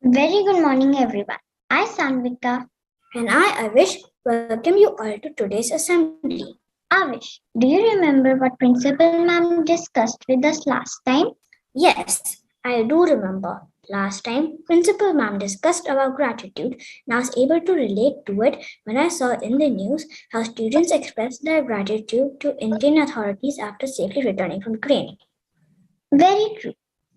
Very good morning, everyone. I, Sanvika. And I, Avish, welcome you all to today's assembly. Avish, do you remember what Principal Ma'am discussed with us last time? Yes, I do remember. Last time, Principal Ma'am discussed about gratitude, and I was able to relate to it when I saw in the news how students expressed their gratitude to Indian authorities after safely returning from training. Very true.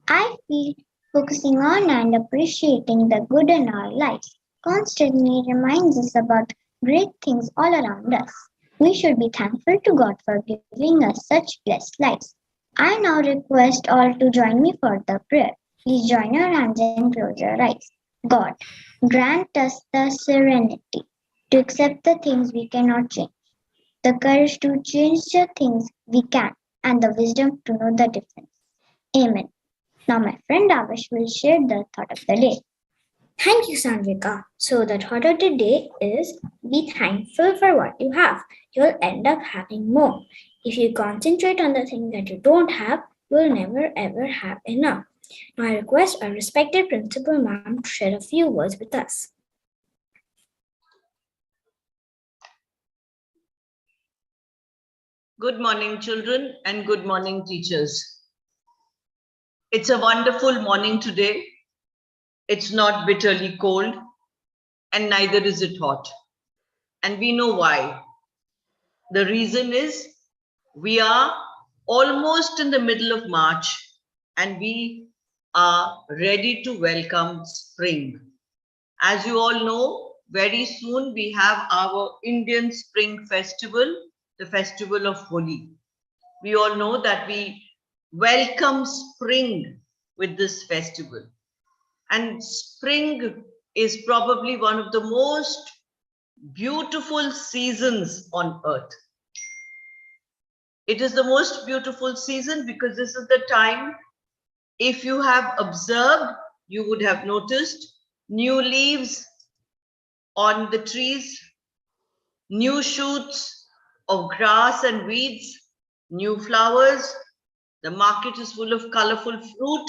I feel focusing on and appreciating the good in our lives constantly reminds us about great things all around us. We should be thankful to God for giving us such blessed lives. I now request all to join me for the prayer. Please join your hands and close your eyes. God, grant us the serenity to accept the things we cannot change, the courage to change the things we can, and the wisdom to know the difference. Amen. Now, my friend Avish will share the thought of the day. Thank you, Sanvika. So, the thought of the day is be thankful for what you have. You'll end up having more. If you concentrate on the things that you don't have, you'll never ever have enough. Now, I request our respected Principal Ma'am to share a few words with us. Good morning, children, and good morning, teachers. It's a wonderful morning today. It's not bitterly cold, and neither is it hot. And we know why. The reason is we are almost in the middle of March, and we are ready to welcome spring. As you all know, very soon we have our Indian Spring Festival, the Festival of Holi. We all know that we welcome spring with this festival. And spring is probably one of the most beautiful seasons on earth. It is the most beautiful season because this is the time, if you have observed, you would have noticed new leaves on the trees, new shoots of grass and weeds, new flowers. The market is full of colorful fruit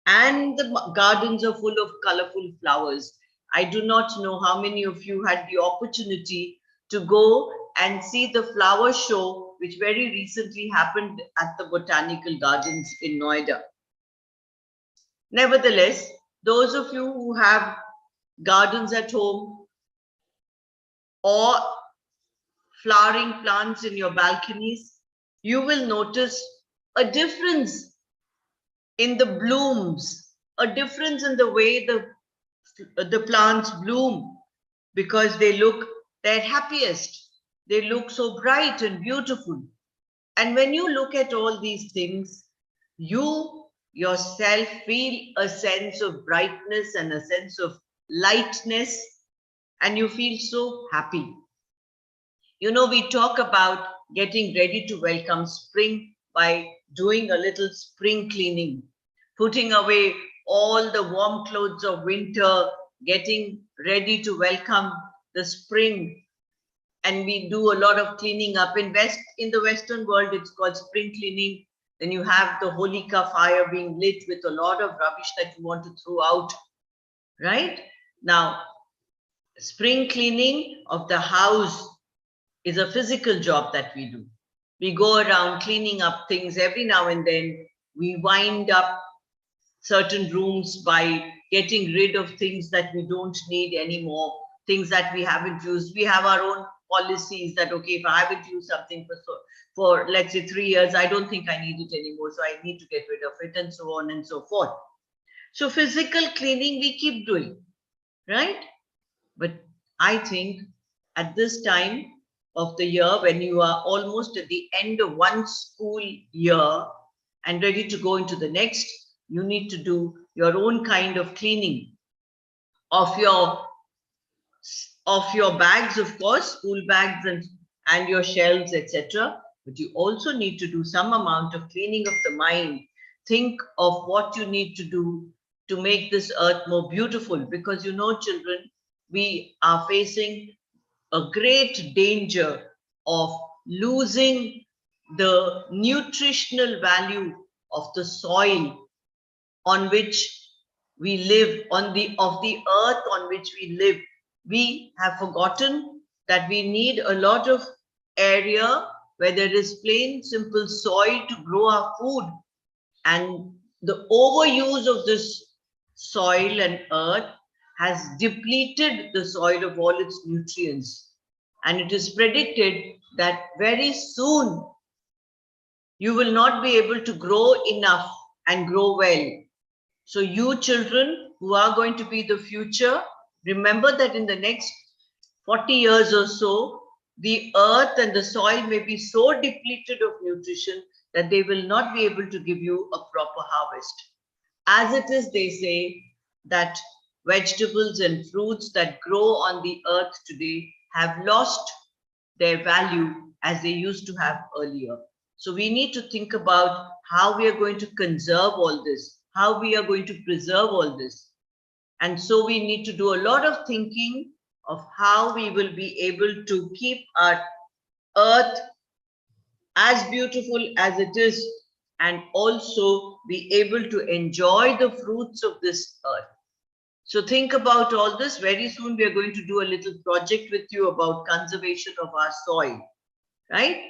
and the gardens are full of colorful flowers. I do not know how many of you had the opportunity to go and see the flower show, which very recently happened at the Botanical Gardens in Noida. Nevertheless, those of you who have gardens at home or flowering plants in your balconies, you will notice a difference in the blooms, a difference in the way the plants bloom, because they look their happiest. They look so bright and beautiful. And when you look at all these things, you yourself feel a sense of brightness and a sense of lightness, and you feel so happy. You know, we talk about getting ready to welcome spring by doing a little spring cleaning, putting away all the warm clothes of winter, getting ready to welcome the spring. And we do a lot of cleaning up. In the Western world, it's called spring cleaning. Then you have the Holika fire being lit with a lot of rubbish that you want to throw out, right? Now, spring cleaning of the house is a physical job that we do. We go around cleaning up things every now and then. We wind up certain rooms by getting rid of things that we don't need anymore, things that we haven't used. We have our own policies that, okay, if I haven't used something for let's say 3 years, I don't think I need it anymore, so I need to get rid of it, and so on and so forth. So physical cleaning we keep doing, right? But I think at this time of the year, when you are almost at the end of one school year and ready to go into the next, you need to do your own kind of cleaning of your bags, of course, school bags and your shelves, etc. But you also need to do some amount of cleaning of the mind. Think of what you need to do to make this earth more beautiful, because you know, children, we are facing a great danger of losing the nutritional value of the soil on which we live, of the earth on which we live. We have forgotten that we need a lot of area where there is plain, simple soil to grow our food. And the overuse of this soil and earth has depleted the soil of all its nutrients. And it is predicted that very soon you will not be able to grow enough and grow well. So you children who are going to be the future, remember that in the next 40 years or so, the earth and the soil may be so depleted of nutrition that they will not be able to give you a proper harvest. As it is, they say that vegetables and fruits that grow on the earth today have lost their value as they used to have earlier. So we need to think about how we are going to conserve all this, how we are going to preserve all this. And so we need to do a lot of thinking of how we will be able to keep our earth as beautiful as it is and also be able to enjoy the fruits of this earth. So think about all this. Very soon we are going to do a little project with you about conservation of our soil, right?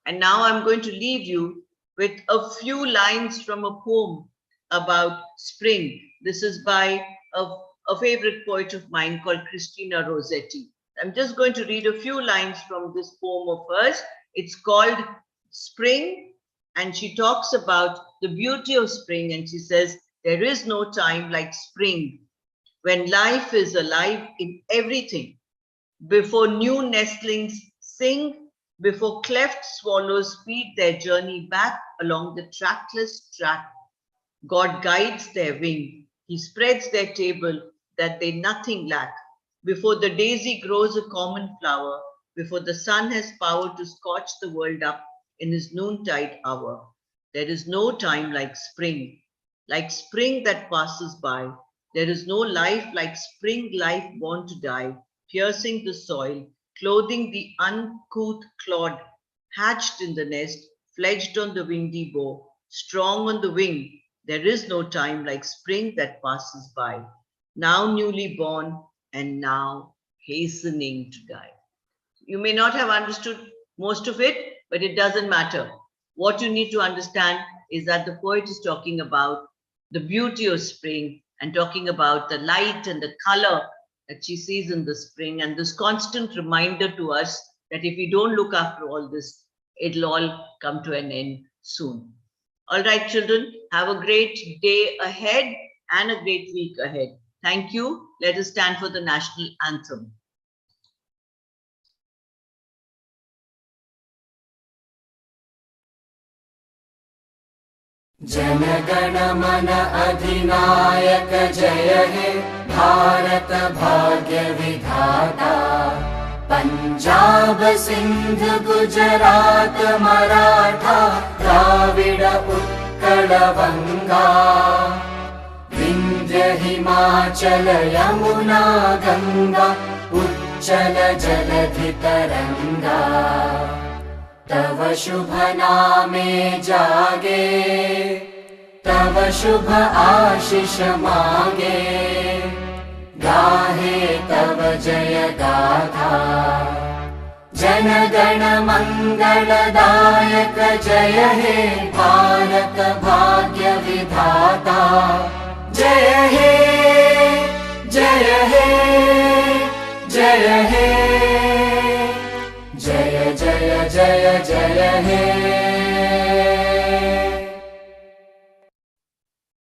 And now I'm going to leave you with a few lines from a poem about spring. This is by a favorite poet of mine called Christina Rossetti. I'm just going to read a few lines from this poem of hers. It's called Spring, and she talks about the beauty of spring, and she says, there is no time like spring, when life is alive in everything. Before new nestlings sing, before cleft swallows speed their journey back along the trackless track, God guides their wing. He spreads their table that they nothing lack. Before the daisy grows a common flower, before the sun has power to scorch the world up in his noontide hour, there is no time like spring that passes by. There is no life like spring life born to die, piercing the soil, clothing the uncouth clod, hatched in the nest, fledged on the windy bough, strong on the wing. There is no time like spring that passes by, now newly born and now hastening to die. You may not have understood most of it, but it doesn't matter. What you need to understand is that the poet is talking about the beauty of spring and talking about the light and the color that she sees in the spring, and this constant reminder to us that if we don't look after all this, it'll all come to an end soon. All right, children, have a great day ahead and a great week ahead. Thank you. Let us stand for the national anthem. जनगण मन अधिनायक जय हे भारत भाग्य विधाता पंजाब सिंध गुजरात मराठा द्राविड उत्कल बंगा विंध्य हिमाचल यमुना गंगा उच्चल जलधि तरंगा तव शुभ नामे जागे तव शुभ आशीष मांगे गाहे तव जय गाथा जन गण मंगलदायक जय हे भारत भाग्य विधाता जय हे जय हे जय हे जय जय जय जय हे